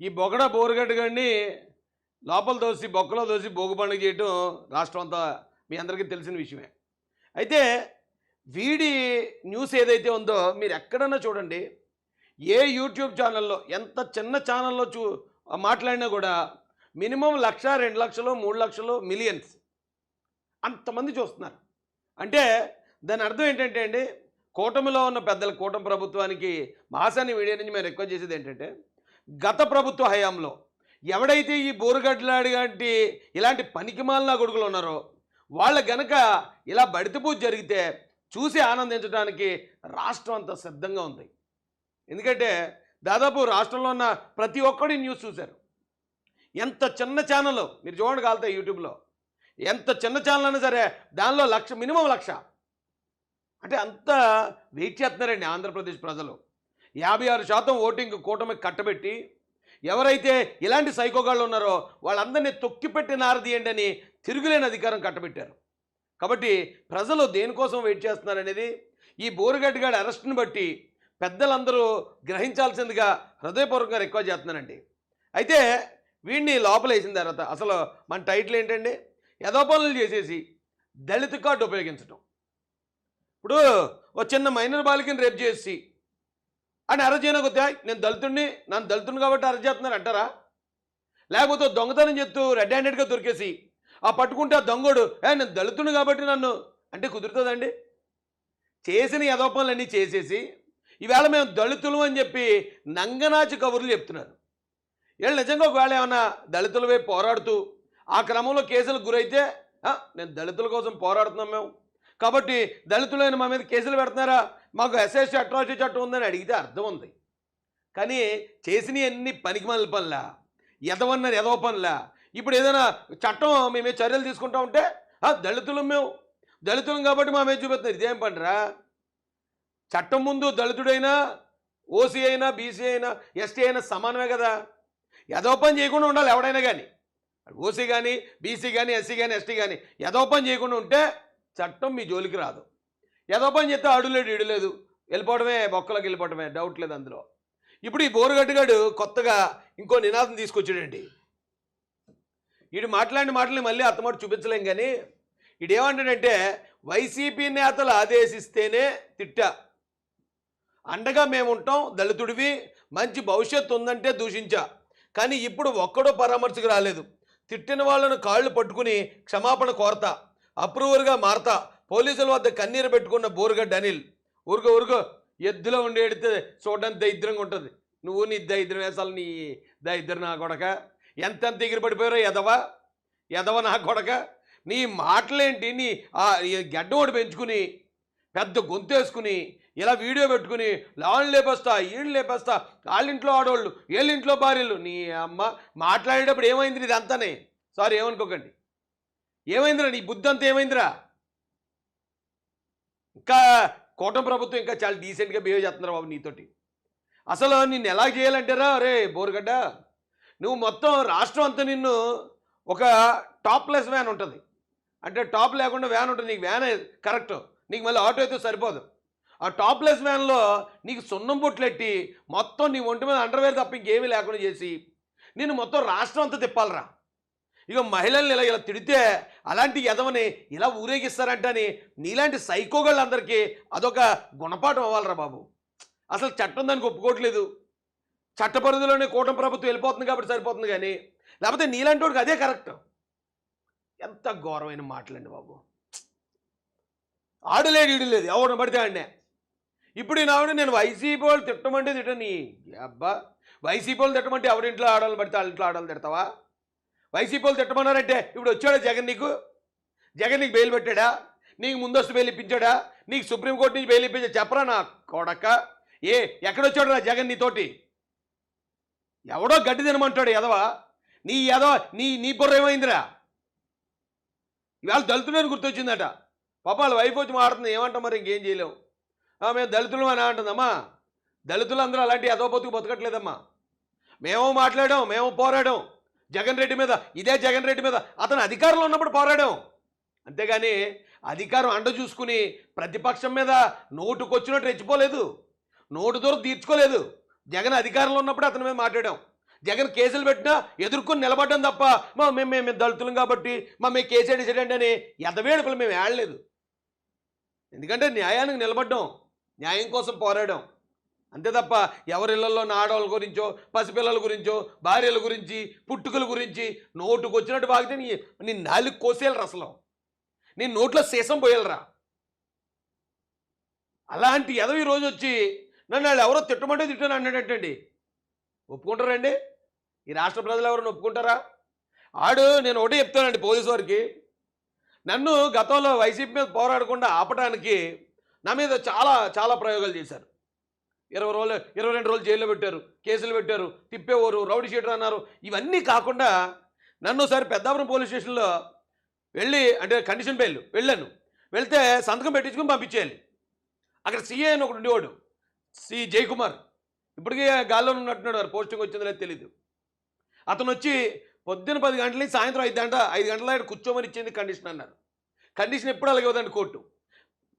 ఈ బొగడ బోరుగడ్డ గారిని లోపల దోసి బొక్కలో దోసి భోగి పండుగ చేయటం రాష్ట్రం అంతా మీ అందరికీ తెలిసిన విషయమే. అయితే వీడి న్యూస్ ఏదైతే ఉందో మీరు ఎక్కడన్నా చూడండి, ఏ యూట్యూబ్ ఛానల్లో ఎంత చిన్న ఛానల్లో మాట్లాడినా కూడా మినిమం 1,00,000, 2,00,000, 3,00,000 మిలియన్స్ అంతమంది చూస్తున్నారు. అంటే దాని అర్థం ఏంటంటే అండి, కూటమిలో ఉన్న పెద్దల కూటమి ప్రభుత్వానికి మహాసాని మీడియా నుంచి మేము రిక్వెస్ట్ చేసేది ఏంటంటే, గత ప్రభుత్వ హయాంలో ఎవడైతే ఈ బోరుగడ్డలాడి లాంటి ఇలాంటి పనికిమాలిన గొడుగులు ఉన్నారో వాళ్ళ గనక ఇలా బడితపూజ జరిగితే చూసి ఆనందించడానికి రాష్ట్రం అంతా సిద్ధంగా ఉంది. ఎందుకంటే దాదాపు రాష్ట్రంలో ఉన్న ప్రతి ఒక్కడి న్యూస్ చూశారు. ఎంత చిన్న ఛానల్ మీరు చూడండి కాలుతాయి యూట్యూబ్లో, ఎంత చిన్న ఛానల్ అయినా సరే దానిలో మినిమం 1,00,000 అంటే అంత వెయిట్ చేస్తున్నారండి ఆంధ్రప్రదేశ్ ప్రజలు. 56% ఓటింగ్ కూటమికి కట్టబెట్టి ఎవరైతే ఇలాంటి సైకోగాళ్ళు ఉన్నారో వాళ్ళందరినీ తొక్కిపెట్టి నారదీయండి అని తిరుగులేని అధికారం కట్టబెట్టారు. కాబట్టి ప్రజలు దేనికోసం వెయిట్ చేస్తున్నారనేది ఈ బోరుగడ్డగాడి అరెస్ట్ని బట్టి పెద్దలందరూ గ్రహించాల్సిందిగా హృదయపూర్వకంగా రిక్వెస్ట్ చేస్తున్నానండి. అయితే వీడిని లోపల వేసిన తర్వాత అసలు మన టైటిల్ ఏంటండి, ఏదో పనులు చేసేసి దళిత కార్డు ఉపయోగించడం. ఇప్పుడు ఒక చిన్న మైనర్ బాలికని రేపు చేసి అని అరెస్ట్ చేయకపోతే నేను దళితుడిని, నన్ను దళితుడిని కాబట్టి అరెస్ట్ చేస్తున్నారు అంటారా? లేకపోతే దొంగతనం చెప్తూ రెడ్ హ్యాండెడ్గా దొరికేసి ఆ పట్టుకుంటే ఆ దొంగోడు నేను దళితుడిని కాబట్టి నన్ను అంటే కుదురుతుందండి? చేసిన ఏదో పనులన్నీ చేసేసి ఈవేళ మేము దళితులు అని చెప్పి నంగనాచి కబుర్లు చెప్తున్నారు. వీళ్ళు నిజంగా ఒకవేళ ఏమన్నా దళితుల వైపు పోరాడుతూ ఆ క్రమంలో కేసులకు గురైతే నేను దళితుల కోసం పోరాడుతున్నాం మేము కాబట్టి దళితులైన మా మీద కేసులు పెడుతున్నారా, మాకు ఎస్ఎస్టీ అట్రాసిటీ చట్టం ఉందని అడిగితే అర్థం ఉంది. కానీ చేసినవి అన్ని పనికిమాలిన పనులా, ఎదవన్నారు ఎదవ పనులా. ఇప్పుడు ఏదైనా చట్టం మేమే చర్యలు తీసుకుంటా ఉంటే దళితులు మేము దళితులం కాబట్టి మా మీద చూపెడుతున్నారు. ఇదేం పండరా? చట్టం ముందు దళితుడైనా ఓసీ అయినా బీసీ అయినా ఎస్టీ అయినా సమానమే కదా. ఎదవ పని చేయకుండా ఉండాలి ఎవడైనా కానీ, ఓసీ కానీ బీసీ కానీ ఎస్సీ కానీ ఎస్టీ కానీ ఎదవ పని చేయకుండా ఉంటే చట్టం మీ జోలికి రాదు. ఏదో పని చేస్తే అడులేడు ఇడలేదు వెళ్ళిపోవడమే, బొక్కలోకి వెళ్ళిపోవడమే, డౌట్ లేదు అందులో. ఇప్పుడు ఈ బోరుగడ్డగాడు కొత్తగా ఇంకో నినాదం తీసుకొచ్చాడండి. వీడు మాట్లాడిన మాటల్ని మళ్ళీ అత్తమాట చూపించలేం, కానీ వీడేమంటాడంటే వైసీపీ నేతలు ఆదేశిస్తేనే తిట్టా, అండగా మేముంటాం, దళితుడివి మంచి భవిష్యత్తు ఉందంటే దూషించా, కానీ ఇప్పుడు ఒక్కడో పరామర్శకు రాలేదు, తిట్టిన వాళ్ళను కాళ్ళు పట్టుకుని క్షమాపణ కోరతా, అప్రూవర్గా మారతా, పోలీసుల వద్ద కన్నీరు పెట్టుకున్న బోరుగడ్డ అనిల్. ఊరుకో ఎద్దులో ఉండి ఎడితే చూడడానికి దరిద్రంగా ఉంటుంది. నువ్వు నీ దరిద్రం వేసాలు, నీ దరిద్రం నా కొడక, ఎంతెంత ఎగిరి పడిపోయారో ఎదవ నా కొడక. నీ మాటలేంటి, నీ గడ్డ ఒకటి పెంచుకుని పెద్ద గొంతు వేసుకుని ఇలా వీడియో పెట్టుకుని లాళ్ళు లేపేస్తా, ఈళ్ళు లేపేస్తా, వాళ్ళింట్లో ఆడవాళ్ళు వీళ్ళింట్లో భార్యలు. నీ అమ్మ మాట్లాడేటప్పుడు ఏమైంది ఇదంతానే? సారీ ఏమనుకోకండి, ఏమైందిరా నీ బుద్ధి అంతా ఏమైందిరా? ఇంకా కూటమి ప్రభుత్వం ఇంకా చాలా డీసెంట్గా బిహేవ్ చేస్తున్నారు బాబు నీతోటి. అసలు నిన్ను ఎలా చేయాలంటారా? అరే బోరుగడ్డ, నువ్వు మొత్తం రాష్ట్రం అంతా నిన్ను ఒక టాప్లెస్ వ్యాన్ ఉంటుంది, అంటే టాప్ లేకుండా వ్యాన్ ఉంటుంది, నీకు వ్యాన్ కరెక్ట్, నీకు మళ్ళీ ఆటో అయితే సరిపోదు. ఆ టాప్లెస్ వ్యాన్లో నీకు సున్నం బొట్లెట్టి మొత్తం నీ ఒంటి మీద అండర్వేర్ తప్ప ఇంకేమీ లేకుండా చేసి నిన్ను మొత్తం రాష్ట్రం అంతా తిప్పాలరా. ఇక మహిళల్ని ఇలా తిడితే అలాంటి ఎదవని ఇలా ఊరేగిస్తారంటని నీలాంటి సైకోగాళ్ళందరికీ అదొక గుణపాఠం అవ్వాలరా బాబు. అసలు చట్టం దానికి ఒప్పుకోవట్లేదు, చట్ట పరిధిలోనే కూటమి ప్రభుత్వం వెళ్ళిపోతుంది కాబట్టి సరిపోతుంది, కానీ లేకపోతే నీలాంటి వాడికి అదే కరెక్ట్. ఎంత ఘోరమైన మాటలండి బాబు. ఆడలేడు ఈడలేదు ఎవరిని పడితే ఆడినే. ఇప్పుడు ఈనావిడ నేను వైసీపీ వాళ్ళు తిట్టమంటే తిట్టని అబ్బా, వైసీపీ వాళ్ళు తిట్టమంటే ఎవరింట్లో ఆడాలని పడితే వాళ్ళ ఇంట్లో ఆడాలని తిడతావా? వైసీపీ వాళ్ళు తిట్టమన్నారంటే ఇప్పుడు వచ్చాడా జగన్? నీకు బెయిల్ పెట్టాడా? నీకు ముందస్తు బెయిల్ ఇప్పించాడా? నీకు సుప్రీంకోర్టు నుంచి బెయిల్ ఇప్పించా? చెప్పరా నా కొడక. ఎక్కడొచ్చాడు రా జగన్ నీతోటి? ఎవడో గడ్డి తినమంటాడు ఎదవా. నీ బుర్ర ఏమైందిరా? ఇవాళ దళితులని గుర్తొచ్చిందట. పాప వాళ్ళ వైఫ్ వచ్చి మాడుతుంది, ఏమంటాం మరి ఇంకేం చేయలేము, మేము దళితులు అని అంటుందమ్మా. దళితులు అందరూ అలాంటి ఎదవ బతుకు బతకట్లేదమ్మా. మేము మాట్లాడాం, మేము పోరాడాం జగన్ రెడ్డి మీద, ఇదే జగన్ రెడ్డి మీద అతను అధికారంలో ఉన్నప్పుడు పోరాడాం. అంతేగాని అధికారం అండ చూసుకుని ప్రతిపక్షం మీద నోటుకొచ్చినట్టు రెచ్చిపోలేదు, నోటు దూరం తీర్చుకోలేదు. జగన్ అధికారంలో ఉన్నప్పుడు అతని మీద మాట్లాడాం, జగన్ కేసులు పెట్టినా ఎదుర్కొని నిలబడ్డం తప్ప మేము దళితులం కాబట్టి మేము కేసు వేసేటండి అని ఎదవేడుకలు మేము ఏడలేదు. ఎందుకంటే న్యాయానికి నిలబడ్డాం, న్యాయం కోసం పోరాడాం అంతే తప్ప ఎవరిళ్లలో ఆడవాళ్ళ గురించో పసిపిల్లల గురించో భార్యల గురించి పుట్టుకల గురించి నోటుకు వచ్చినట్టు బాగితే నీ నాలుగు కోసేయాలరా, అసలు నీ నోట్లో సీసం పోయాలరా. అలాంటి ఎదవి రోజు వచ్చి నన్ను వాళ్ళు ఎవరో తిట్టమంటే తిట్టాను అన్నాడటండి. ఒప్పుకుంటారండి? ఈ రాష్ట్ర ప్రజలు ఎవరైనా ఒప్పుకుంటారా? నేను ఒకటే చెప్తానండి పోలీసు వారికి, నన్ను గతంలో వైసీపీ మీద పోరాడకుండా ఆపడానికి నా మీద చాలా చాలా ప్రయోగాలు చేశారు. 20 రోజులు 22 రోజులు జైల్లో పెట్టారు, కేసులు పెట్టారు, తిప్పేవారు, రౌడీ షీటర్ అన్నారు. ఇవన్నీ కాకుండా నన్ను ఒకసారి పెద్దాపురం పోలీస్ స్టేషన్లో అంటే కండిషన్ బెయిల్ వెళ్ళాను. వెళ్తే సంతకం పెట్టించుకుని పంపించేయాలి. అక్కడ సీఏ అని ఒకటి ఉండేవాడు, సి జయకుమార్, ఇప్పటికీ గాల్లో ఉన్నట్టున్నాడు, పోస్టింగ్ వచ్చిందో లేదో తెలీదు. అతను వచ్చి పొద్దున్న 10 గంటల నుంచి సాయంత్రం 5 గంటల కూర్చోమని ఇచ్చింది కండిషన్ అన్నారు. కండిషన్ ఎప్పుడు అలాగే ఇవ్వదండి కోర్టు.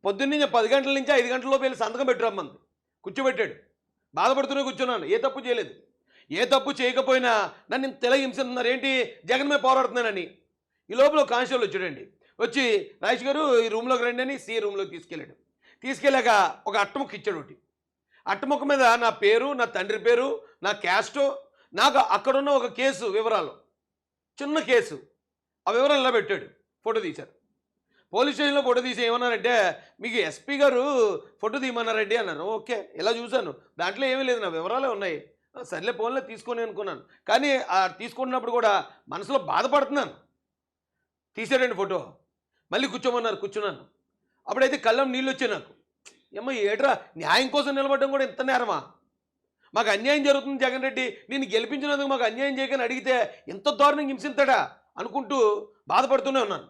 పొద్దున్న 10 గంటల నుంచి 5 గంటలలోపు వెళ్ళి సంతకం పెట్టరమ్మంది. కూర్చోబెట్టాడు. బాధపడుతూనే కూర్చున్నాను, ఏ తప్పు చేయలేదు. ఏ తప్పు చేయకపోయినా నన్ను తెల హింసిస్తున్నారు, ఏంటి జగన్ మీద పోరాడుతున్నానని. ఈ లోపల కానిస్టేబుల్ వచ్చాడండి. వచ్చి రాజేష్ గారు ఈ రూమ్లోకి రండి అని సి రూమ్లోకి తీసుకెళ్ళాడు. తీసుకెళ్ళాక ఒక అట్టముక్క ఇచ్చాడు. ఒకటి అట్టముక్క మీద నా పేరు, నా తండ్రి పేరు, నా క్యాస్టు, నాకు అక్కడున్న ఒక కేసు వివరాలు, చిన్న కేసు, ఆ వివరాలు ఇలా పెట్టాడు. ఫోటో తీశారు. పోలీస్ స్టేషన్లో ఫోటో తీసి ఏమన్నారంటే, మీకు ఎస్పీ గారు ఫోటో తీయమన్నారండి అన్నారు. ఓకే, ఇలా చూశాను, దాంట్లో ఏమీ లేదు, నా వివరాలే ఉన్నాయి. సర్లే ఫోన్లో తీసుకొని అనుకున్నాను. కానీ తీసుకున్నప్పుడు కూడా మనసులో బాధపడుతున్నాను. తీసాడండి ఫోటో. మళ్ళీ కూర్చోమన్నారు, కూర్చున్నాను. అప్పుడైతే కళ్ళం నీళ్ళు వచ్చాయి నాకు. ఏమో ఏట్రా, న్యాయం కోసం నిలబడడం కూడా ఇంత నేరమా? మాకు అన్యాయం జరుగుతుంది జగన్ రెడ్డి, నేను గెలిపించినందుకు మాకు అన్యాయం చేయకని అడిగితే ఇంత దారుణంగా హింసిస్తాడా అనుకుంటూ బాధపడుతూనే ఉన్నాను.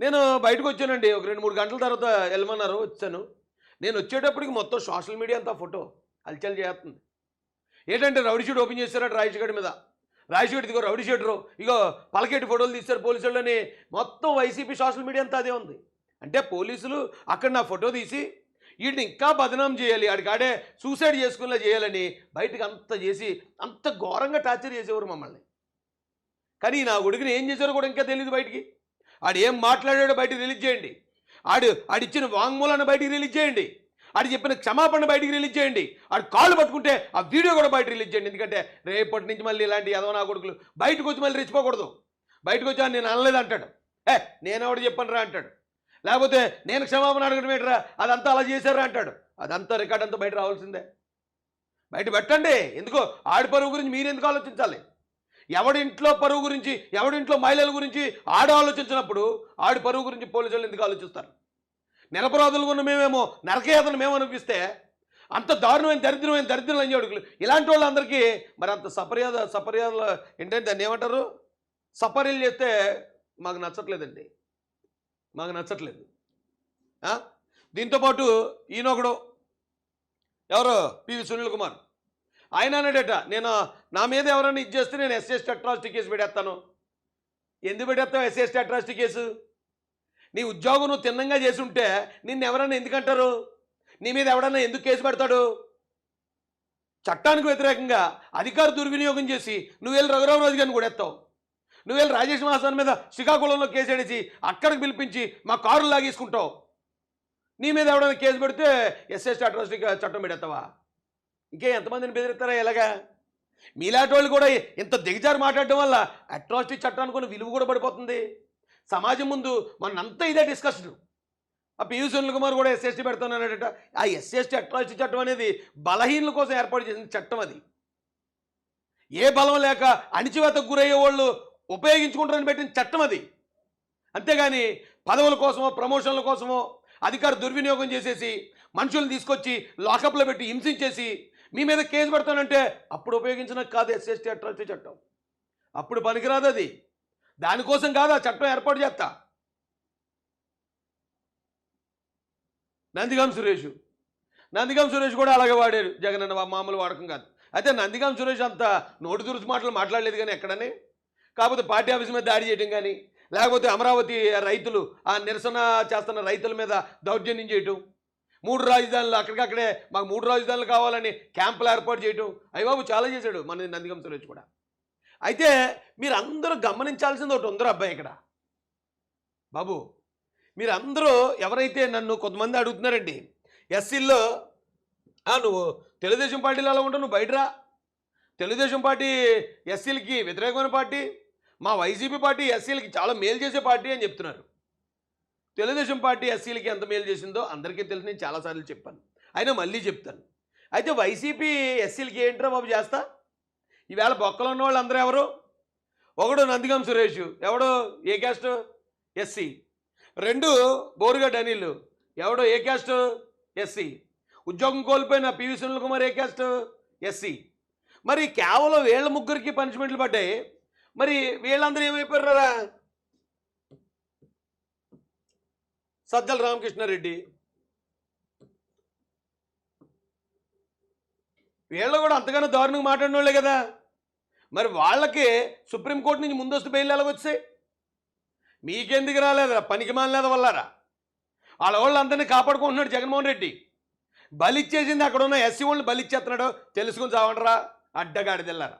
నేను బయటకు వచ్చానండి. ఒక 2-3 గంటల తర్వాత వెళ్ళమన్నారు, వచ్చాను. నేను వచ్చేటప్పటికి మొత్తం సోషల్ మీడియా అంతా ఫోటో హల్చల్ చేస్తుంది. ఏంటంటే రౌడీ షీట్ ఓపెన్ చేశారట రాజేష్ గడి మీద. రాజేష్ గడి ఇదిగో రౌడీ షీటరు, ఇగో పలకేటి ఫోటోలు తీశారు పోలీసు వాళ్ళని. మొత్తం వైసీపీ సోషల్ మీడియా అంతా అదే ఉంది. అంటే పోలీసులు అక్కడ నా ఫోటో తీసి వీడిని ఇంకా బదనాం చేయాలి, ఆడికాడే సూసైడ్ చేసుకునేలా చేయాలని బయటకు అంత చేసి అంత ఘోరంగా టార్చర్ చేసేవారు మమ్మల్ని. కానీ నా కొడుకుని ఏం చేశారో కూడా ఇంకా తెలియదు బయటికి. ఆడు ఏం మాట్లాడాడో బయటికి రిలీజ్ చేయండి. ఆడిచ్చిన వాంగ్మూలాన్ని బయటికి రిలీజ్ చేయండి. ఆడు చెప్పిన క్షమాపణ బయటికి రిలీజ్ చేయండి. ఆడు కాళ్ళు పట్టుకుంటే ఆ వీడియో కూడా బయట రిలీజ్ చేయండి. ఎందుకంటే రేపటి నుంచి మళ్ళీ ఇలాంటి యదవనా కొడుకులు బయటకు వచ్చి మళ్ళీ రెచ్చిపోకూడదు. బయటకు వచ్చి నేను అనలేదు అంటాడు, నేనెవడు చెప్పను రా అంటాడు. లేకపోతే నేను క్షమాపణ అడగడం ఏంటరా, అదంతా అలా చేశారా అంటాడు. అదంతా రికార్డ్ అంతా బయట రావాల్సిందే. బయట పెట్టండి. ఎందుకో ఆడి పరువు గురించి మీరు ఎందుకు ఆలోచించాలి? ఎవడింట్లో పరువు గురించి, ఎవడింట్లో మహిళల గురించి ఆడ ఆలోచించినప్పుడు ఆడి పరువు గురించి పోలీసులు ఎందుకు ఆలోచిస్తారు? నిరపరాధులు ఉన్న మేమేమో నరకయాతను మేము అనిపిస్తే అంత దారుణమైన దరిద్రం అని అడుగులు ఇలాంటి వాళ్ళందరికీ మరి అంత సపర్యాలు ఏంటంటే దాన్ని ఏమంటారు, సపర్యలు చేస్తే మాకు నచ్చట్లేదండి, మాకు నచ్చట్లేదు. దీంతోపాటు ఈయనొకడు ఎవరో పివి సునీల్ కుమార్, ఆయన అన్నాడట, నేను నా మీద ఎవరైనా ఇది చేస్తే నేను ఎస్సీ అట్రాసిటీ కేసు పెట్టేస్తాను. ఎందుకు పెట్టేస్తావు ఎస్సీ అట్రాసిటీ కేసు? నీ ఉద్యోగం నువ్వు తిన్నంగా చేసి ఉంటే నిన్ను ఎవరైనా ఎందుకంటారు? నీ మీద ఎవడన్నా ఎందుకు కేసు పెడతాడు? చట్టానికి వ్యతిరేకంగా అధికార దుర్వినియోగం చేసి నువ్వు వెళ్ళి రఘురామరాజు గారిని కూడా ఎత్తావు. నువ్వు వెళ్ళి రాజేష్ మహాసాన్ మీద శ్రీకాకుళంలో కేసు ఏడిచి అక్కడికి పిలిపించి మా కారులు లాగేసుకుంటావు. నీ మీద ఎవడైనా కేసు పెడితే ఎస్సీ అట్రాసిటీ చట్టం పెడతావా? ఇంకే ఎంతమందిని బెదిరిస్తారా? ఎలాగా? మీలాంటి వాళ్ళు కూడా ఇంత దిగజారు మాట్లాడడం వల్ల అట్రాసిటీ చట్టానికి కొన్ని విలువ కూడా పడిపోతుంది సమాజం ముందు. మనంతా ఇదే డిస్కషన్. ఆ పివి సునీల్ కుమార్ కూడా ఎస్సీ పెడతానన్నాడట. ఆ ఎస్సీ అట్రాసిటీ చట్టం అనేది బలహీనుల కోసం ఏర్పాటు చేసిన చట్టం. అది ఏ బలం లేక అణిచివేతకు గురయ్యే వాళ్ళు ఉపయోగించుకుంటారని పెట్టిన చట్టం అది. అంతేగాని పదవుల కోసమో ప్రమోషన్ల కోసమో అధికార దుర్వినియోగం చేసేసి మనుషులను తీసుకొచ్చి లాకప్లో పెట్టి హింసించేసి మీ మీద కేసు పెడతానంటే అప్పుడు ఉపయోగించిన కాదు ఎస్సీ అట్రాసిటీ చట్టం. అప్పుడు పనికిరాదు అది. దానికోసం కాదు ఆ చట్టం ఏర్పాటు చేస్తా. నందిగాం సురేష్ కూడా అలాగే వాడారు. జగన్ అన్న మామూలు వాడకం కాదు. అయితే నందిగాం సురేష్ అంత నోటి దురుసు మాటలు మాట్లాడలేదు కానీ ఎక్కడని. కాకపోతే పార్టీ ఆఫీస్ మీద దాడి చేయడం కానీ, లేకపోతే అమరావతి రైతులు ఆ నిరసన చేస్తున్న రైతుల మీద దౌర్జన్యం చేయటం, 3 రాజధానులు అక్కడికక్కడే మాకు 3 రాజధానులు కావాలని క్యాంపులు ఏర్పాటు చేయటం అయ్య బాబు చాలా చేశాడు మన నందిగం సురేష్ కూడా. అయితే మీరు అందరూ గమనించాల్సింది ఒకటి ఉందరు అబ్బాయి ఇక్కడ బాబు. మీరు అందరూ ఎవరైతే నన్ను కొంతమంది అడుగుతున్నారండి ఎస్సీల్లో నువ్వు తెలుగుదేశం పార్టీలో అలా ఉంటావు, నువ్వు బయటరా, తెలుగుదేశం పార్టీ ఎస్సీలకి వ్యతిరేకమైన పార్టీ, మా వైసీపీ పార్టీ ఎస్సీలకి చాలా మేలు చేసే పార్టీ అని చెప్తున్నారు. తెలుగుదేశం పార్టీ ఎస్సీలకి ఎంత మేలు చేసిందో అందరికీ తెలిసి నేను చాలాసార్లు చెప్పాను, అయినా మళ్ళీ చెప్తాను. అయితే వైసీపీ ఎస్సీలకి ఏంట్రా బాబు చేస్తా? ఈవేళ బొక్కలు ఉన్న వాళ్ళు అందరూ ఎవరు? ఒకడు నందిగం సురేష్, ఎవడో ఏ క్యాస్ట్? ఎస్సీ. 2 బోరుగడ్డ అనిల్, ఎవడో ఏ క్యాస్ట్? ఎస్సీ. ఉద్యోగం కోల్పోయిన పివి సునీల్ కుమార్ ఏ క్యాస్ట్? ఎస్సీ. మరి కేవలం వీళ్ళ ముగ్గురికి పనిష్మెంట్లు పడ్డాయి, మరి వీళ్ళందరూ ఏమైపోయారా? సజ్జల రామకృష్ణారెడ్డి, వీళ్ళు కూడా అంతగానో దారుణంగా మాట్లాడిన వాళ్ళే కదా. మరి వాళ్ళకి సుప్రీంకోర్టు నుంచి ముందస్తు బెయిల్ ఎలాగొచ్చాయి? మీకెందుకు రాలేదా? పనికి మానలేదు వల్లారా? వాళ్ళందరినీ కాపాడుకుంటున్నాడు జగన్మోహన్ రెడ్డి. బలిచ్చేసింది అక్కడ ఉన్న ఎస్సీ వాళ్ళని బలిచ్చేస్తున్నాడు, తెలుసుకుని చావండరా అడ్డగాడిదెల్లారా.